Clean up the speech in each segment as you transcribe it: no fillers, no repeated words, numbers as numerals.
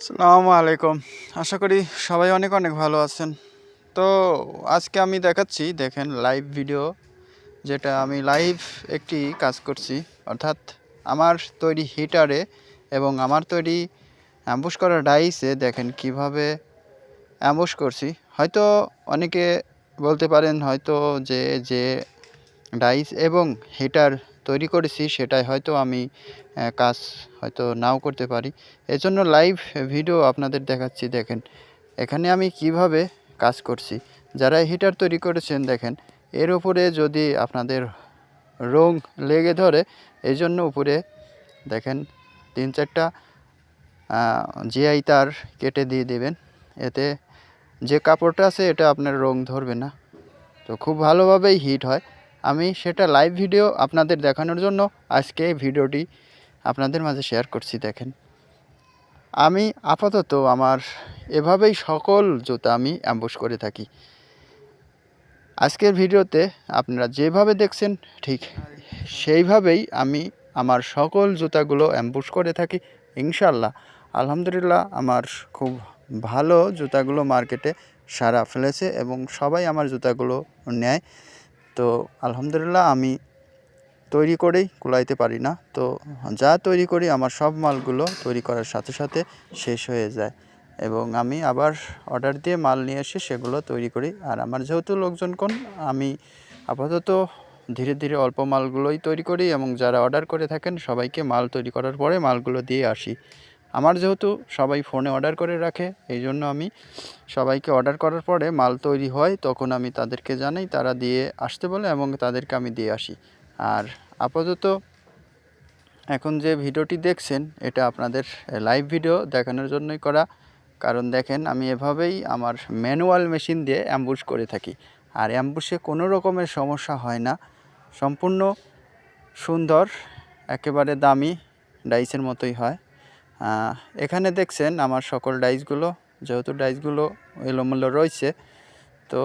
আসসালামু আলাইকুম। আশা করি সবাই অনেক অনেক ভালো আছেন। তো আজকে আমি দেখাচ্ছি দেখেন লাইভ ভিডিও, যেটা আমি লাইভ একটি কাজ করছি। অর্থাৎ আমার তৈরি হিটারে এবং আমার তৈরি অ্যাম্বুশ করা ডাইসে দেখেন কিভাবে অ্যাম্বুশ করছি। হয়তো অনেকে বলতে পারেন হয়তো যে ডাইস এবং হিটার তৈরি করেছি সেটাই হয়তো আমি কাজ হয়তো নাও করতে পারি। এজন্য লাইভ ভিডিও আপনাদের দেখাচ্ছি। দেখেন এখানে আমি কিভাবে কাজ করছি। যারা হিটার তৈরি করেছেন দেখেন এর উপরে যদি আপনাদের রং লেগে ধরে, এই জন্য উপরে দেখেন 3-4টা জিআই তার কেটে দিয়ে দেবেন। এতে যে কাপড়টা আছে এটা আপনার রং ধরবে না, তো খুব ভালোভাবেই হিট হয়। আমি সেটা লাইভ ভিডিও আপনাদের দেখানোর জন্য আজকে এই ভিডিওটি আপনাদের মাঝে শেয়ার করছি। দেখেন আমি আপাতত আমার এভাবেই সকল জুতা আমি অ্যাম্বুশ করে থাকি। আজকের ভিডিওতে আপনারা যেভাবে দেখছেন ঠিক সেইভাবেই আমি আমার সকল জুতাগুলো অ্যাম্বুশ করে থাকি ইনশাল্লাহ। আলহামদুলিল্লাহ আমার খুব ভালো জুতাগুলো মার্কেটে সাড়া ফেলেছে এবং সবাই আমার জুতাগুলো নেয়। তো আলহামদুলিল্লাহ আমি তৈরি করেই কুলাইতে পারি না, তো যা তৈরি করি আমার সব মালগুলো তৈরি করার সাথে সাথে শেষ হয়ে যায় এবং আমি আবার অর্ডার দিয়ে মাল নিয়ে এসে সেগুলো তৈরি করি। আর আমার যেহেতু লোকজন কম, আমি আপাতত ধীরে ধীরে অল্প মালগুলোই তৈরি করি এবং যারা অর্ডার করে থাকেন সবাইকে মাল তৈরি করার পরে মালগুলো দিয়ে আসি। আমার যেহেতু সবাই ফোনে অর্ডার করে রাখে, এই জন্য আমি সবাইকে অর্ডার করার পরে মাল তৈরি হয় তখন আমি তাদেরকে জানাই, তারা দিয়ে আসতে বলে এবং তাদেরকে আমি দিয়ে আসি। আর আপাতত এখন যে ভিডিওটি দেখছেন এটা আপনাদের লাইভ ভিডিও দেখানোর জন্যই করা। কারণ দেখেন আমি এভাবেই আমার ম্যানুয়াল মেশিন দিয়ে অ্যাম্বুশ করে থাকি। আর অ্যাম্বুশে কোনো রকমের সমস্যা হয় না, সম্পূর্ণ সুন্দর একেবারে দামি ডাইসের মতোই হয়। এখানে দেখছেন আমার সকল ডাইসগুলো, যেহেতু ডাইসগুলো এলোমেলো রয়েছে, তো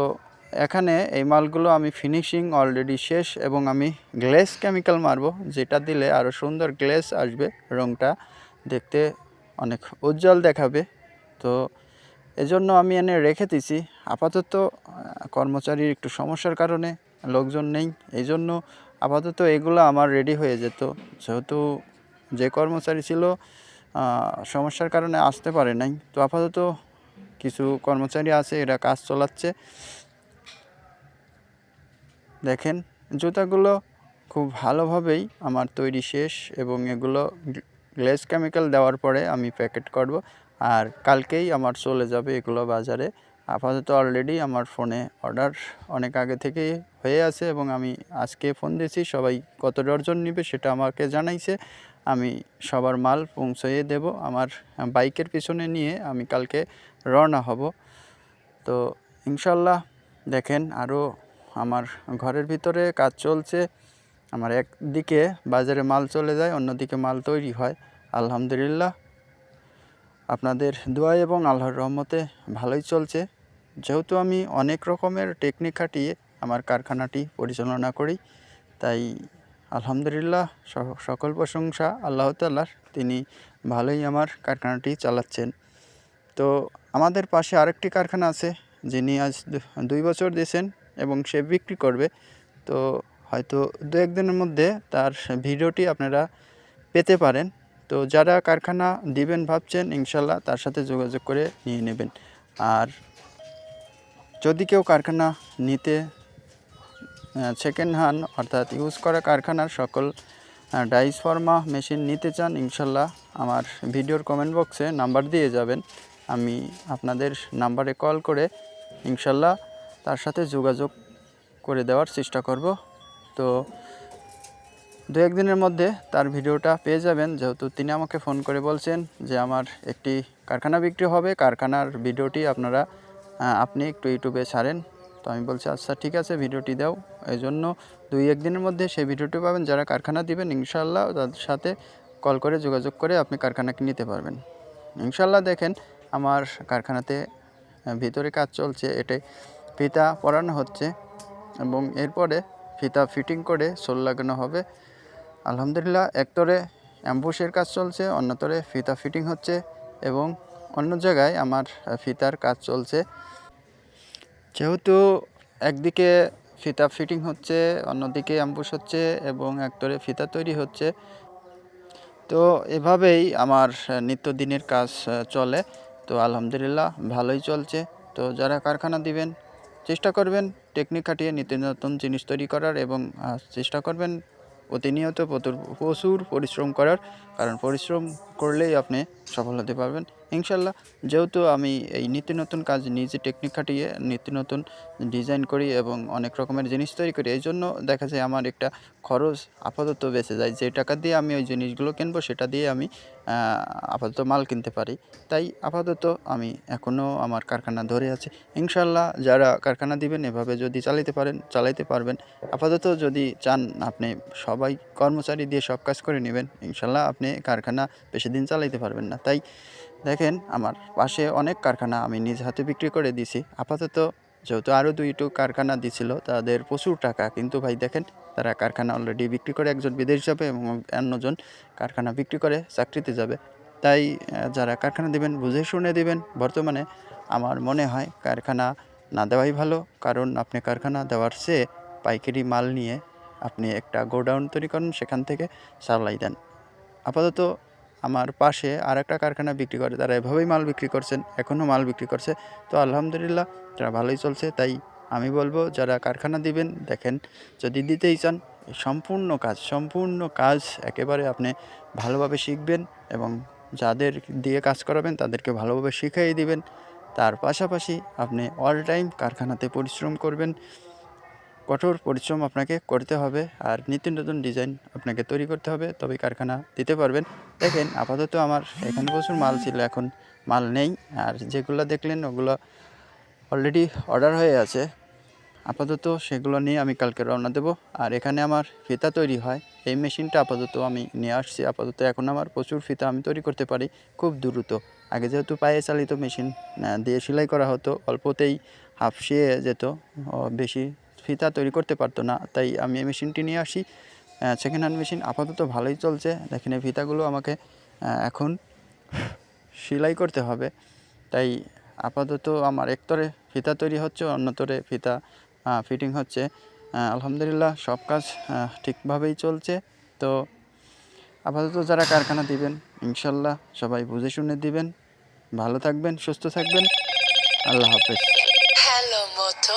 এখানে এই মালগুলো আমি ফিনিশিং অলরেডি শেষ এবং আমি গ্লেস কেমিক্যাল মারবো, যেটা দিলে আরও সুন্দর গ্লেস আসবে, রঙটা দেখতে অনেক উজ্জ্বল দেখাবে। তো এজন্য আমি এনে রেখে দিছি। আপাতত কর্মচারীর একটু সমস্যার কারণে লোকজন নেই, এই জন্য আপাতত এগুলো আমার রেডি হয়ে যেত। যেহেতু যে কর্মচারী ছিল সমস্যার কারণে আসতে পারে নাই, তো আপাতত কিছু কর্মচারী আছে, এরা কাজ চালাচ্ছে। দেখেন জুতাগুলো খুব ভালোভাবেই আমার তৈরি শেষ এবং এগুলো গ্লেজ কেমিক্যাল দেওয়ার পরে আমি প্যাকেট করব আর কালকেই আমার চলে যাবে এগুলো বাজারে। আপাতত অলরেডি আমার ফোনে অর্ডার অনেক আগে থেকেই হয়ে আছে এবং আমি আজকে ফোন দিয়েছি, সবাই কত ডর্জন নেবে সেটা আমাকে জানাইছে। আমি সবার মাল পৌঁছাইয়ে দেব আমার বাইকের পিছনে নিয়ে, আমি কালকে রওনা হব। তো ইনশাল্লাহ দেখেন আরও আমার ঘরের ভিতরে কাজ চলছে। আমার একদিকে বাজারে মাল চলে যায়, অন্যদিকে মাল তৈরি হয়। আলহামদুলিল্লাহ আপনাদের দোয়া এবং আল্লাহর রহমতে ভালোই চলছে। যেহেতু আমি অনেক রকমের টেকনিক খাটিয়ে আমার কারখানাটি পরিচালনা করি, তাই আলহামদুলিল্লাহ সকল প্রশংসা আল্লাহ তাআলার, তিনি ভালোই আমার কারখানাটি চালাচ্ছেন। তো আমাদের পাশে আরেকটি কারখানা আছে, যিনি আজ 2 বছর দিয়েছেন এবং সে বিক্রি করবে। তো হয়তো 2-1 দিনের মধ্যে তার ভিডিওটি আপনারা পেতে পারেন। তো যারা কারখানা দিবেন ভাবছেন ইনশাল্লাহ তার সাথে যোগাযোগ করে নিয়ে নেবেন। আর যদি কেউ কারখানা নিতে সেকেন্ড হ্যান্ড অর্থাৎ ইউজ করা কারখানার সকল ডাইস ফর্মা মেশিন নিতে চান, ইনশাল্লাহ আমার ভিডিওর কমেন্ট বক্সে নাম্বার দিয়ে যাবেন, আমি আপনাদের নাম্বারে কল করে ইনশাল্লাহ তার সাথে যোগাযোগ করে দেওয়ার চেষ্টা করব। তো 2-1 দিনের মধ্যে তার ভিডিওটা পেয়ে যাবেন, যেহেতু তিনি আমাকে ফোন করে বলছেন যে আমার একটি কারখানা বিক্রি হবে, কারখানার ভিডিওটি আপনি একটু ইউটিউবে ছাড়েন। তো আমি বলছি আচ্ছা ঠিক আছে, ভিডিওটি দাও। এই জন্য 2-1 দিনের মধ্যে সেই ভিডিওটি পাবেন। যারা কারখানা দিবেন ইনশাল্লাহ তাদের সাথে কল করে যোগাযোগ করে আপনি কারখানাকে নিতে পারবেন ইনশাল্লাহ। দেখেন আমার কারখানাতে ভিতরে কাজ চলছে, এটাই ফিতা পরানো হচ্ছে এবং এরপরে ফিতা ফিটিং করে সোল লাগানো হবে। আলহামদুলিল্লাহ একতরে অ্যাম্বুশের কাজ চলছে, অন্যতরে ফিতা ফিটিং হচ্ছে এবং অন্য জায়গায় আমার ফিতার কাজ চলছে। যেহেতু একদিকে ফিতা ফিটিং হচ্ছে, অন্যদিকে অ্যাম্বুশ হচ্ছে এবং একতরে ফিতা তৈরি হচ্ছে। তো এভাবেই আমার নিত্যদিনের কাজ চলে। তো আলহামদুলিল্লাহ ভালোই চলছে। তো যারা কারখানা দিবেন চেষ্টা করবেন টেকনিক খাটিয়ে নিত্য নতুন জিনিস তৈরি করার এবং চেষ্টা করবেন প্রতিনিয়ত প্রচুর পরিশ্রম করার। কারণ পরিশ্রম করলেই আপনি সফল হতে পারবেন ইনশাল্লাহ। যেহেতু আমি এই নিত্য নতুন কাজ নিজে টেকনিক খাটিয়ে নিত্য নতুন ডিজাইন করি এবং অনেক রকমের জিনিস তৈরি করি, এই জন্য দেখা যায় আমার একটা খরচ আপাতত বেঁচে যায়। যে টাকা দিয়ে আমি ওই জিনিসগুলো কিনবো সেটা দিয়ে আমি আপাতত মাল কিনতে পারি। তাই আপাতত আমি এখনও আমার কারখানা ধরে আছি ইনশাল্লাহ। যারা কারখানা দিবেন এভাবে যদি চালাইতে পারবেন। আপাতত যদি চান আপনি সবাই কর্মচারী দিয়ে সব কাজ করে নেবেন, ইনশাল্লাহ আপনি কারখানা বেশি দিন চালাইতে পারবেন না। তাই দেখেন আমার পাশে অনেক কারখানা আমি নিজ হাতে বিক্রি করে দিছি আপাতত। যেহেতু আরও ২টো কারখানা দিছিল, তাদের প্রচুর টাকা, কিন্তু ভাই দেখেন তারা কারখানা অলরেডি বিক্রি করে একজন বিদেশ যাবে এবং অন্যজন কারখানা বিক্রি করে চাকরিতে যাবে। তাই যারা কারখানা দিবেন বুঝে শুনে দিবেন। বর্তমানে আমার মনে হয় কারখানা না দেওয়াই ভালো। কারণ আপনি কারখানা দেওয়ার চেয়ে পাইকারি মাল নিয়ে আপনি একটা গোডাউন তৈরি করেন, সেখান থেকে সাপ্লাই দেন। আপাতত আমার পাশে আরেকটা কারখানা বিক্রি করে, তারা এভাবেই মাল বিক্রি করছেন, এখনও মাল বিক্রি করছে। তো আলহামদুলিল্লাহ তারা ভালোই চলছে। তাই আমি বলবো যারা কারখানা দিবেন দেখেন, যদি দিতেই চান সম্পূর্ণ কাজ একেবারে আপনি ভালোভাবে শিখবেন এবং যাদের দিয়ে কাজ করাবেন তাদেরকে ভালোভাবে শিখিয়ে দিবেন। তার পাশাপাশি আপনি অল টাইম কারখানাতে পরিশ্রম করবেন। কঠোর পরিশ্রম আপনাকে করতে হবে আর নিত্য নতুন ডিজাইন আপনাকে তৈরি করতে হবে, তবেই কারখানা দিতে পারবেন। দেখেন আপাতত আমার এখানে প্রচুর মাল ছিল, এখন মাল নেই। আর যেগুলো দেখলেন ওগুলো অলরেডি অর্ডার হয়ে আছে। আপাতত সেগুলো নিয়ে আমি কালকে রওনা দেব। আর এখানে আমার ফিতা তৈরি হয়, এই মেশিনটা আপাতত আমি নিয়ে আসছি। আপাতত এখন আমার প্রচুর ফিতা আমি তৈরি করতে পারি খুব দ্রুত। আগে যেহেতু পায়ে চালিত মেশিন দিয়ে সেলাই করা হতো, অল্পতেই হাঁফসিয়ে যেত, বেশি ফিতা তৈরি করতে পারতো না। তাই আমি এই মেশিনটি নিয়ে আসি, সেকেন্ড হ্যান্ড মেশিন। আপাতত ভালোই চলছে। দেখেন এই ফিতাগুলো আমাকে এখন সেলাই করতে হবে। তাই আপাতত আমার একতরে ফিতা তৈরি হচ্ছে, অন্যতরে ফিতা ফিটিং হচ্ছে। আলহামদুলিল্লাহ সব কাজ ঠিকভাবেই চলছে। তো আপাতত যারা কারখানা দিবেন ইনশাল্লাহ সবাই বুঝে শুনে দিবেন। ভালো থাকবেন, সুস্থ থাকবেন। আল্লাহ হাফেজ। হ্যালো মোটো।